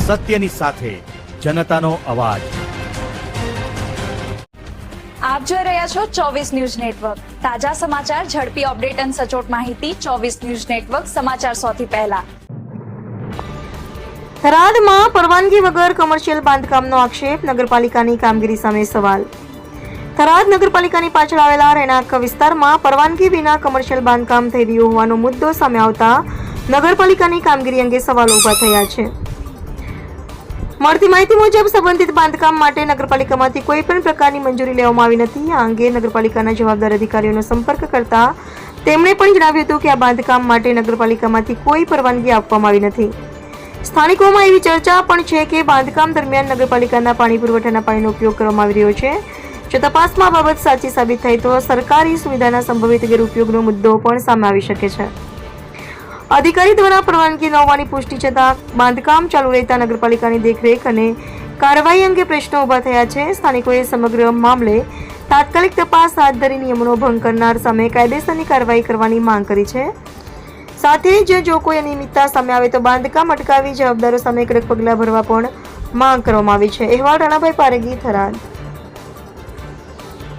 સત્યની સાથે જનતાનો અવાજ। આપ જોઈ રહ્યા છો 24 ન્યૂઝ નેટવર્ક। તાજા સમાચાર, ઝડપી અપડેટ અને સચોટ માહિતી 24 ન્યૂઝ નેટવર્ક સમાચાર સૌથી પહેલા। થરાદમાં પરવાનગી વગર કમર્શિયલ બાંધકામનો આક્ષેપ, નગરપાલિકાની કામગીરી સામે સવાલ। થરાદ નગરપાલિકાની પાછળ આવેલા રહેણાંક વિસ્તારમાં પરવાનગી વિના કમર્શિયલ બાંધકામ થઈ રહ્યું હોવાનો મુદ્દો સામે આવતા નગરપાલિકાની કામગીરી અંગે સવાલો ઊભા થયા છે। મળતી માહિતી મુજબ સંબંધિત બાંધકામ માટે નગરપાલિકામાંથી કોઈ પણ પ્રકારની મંજૂરી લેવામાં આવી નથી। આ અંગે નગરપાલિકાના જવાબદાર અધિકારીઓનો સંપર્ક કરતા તેમણે પણ જણાવ્યું હતું કે આ બાંધકામ માટે નગરપાલિકામાંથી કોઈ પરવાનગી આપવામાં આવી નથી। સ્થાનિકોમાં એવી ચર્ચા પણ છે કે બાંધકામ દરમિયાન નગરપાલિકાના પાણી પુરવઠાના પાણીનો ઉપયોગ કરવામાં આવી રહ્યો છે। જો તપાસમાં આ બાબત સાચી સાબિત થાય તો સરકારી સુવિધાના સંભવિત ગેરઉપયોગનો મુદ્દો પણ સામે આવી શકે છે। અધિકારી દ્વારા પરવાનગી ન હોવાની પુષ્ટિ છતાં બાંધકામ ચાલુ રહેતા નગરપાલિકાની દેખરેખ અને કાર્યવાહી અંગે પ્રશ્નો ઊભા થયા છે। સ્થાનિકોએ સમગ્ર મામલે તાત્કાલિક તપાસ હાથ ધરી નિયમોનો ભંગ કરનાર સામે કાયદેસરની કાર્યવાહી કરવાની માંગ કરી છે। સાથે જ જો કોઈ અનિયમિતતા સામે આવે તો બાંધકામ અટકાવી જવાબદારો સામે કડક પગલાં ભરવા પણ માંગ કરવામાં આવી છે। અહેવાલ રાણાભાઈ પારેગી, થરાદ।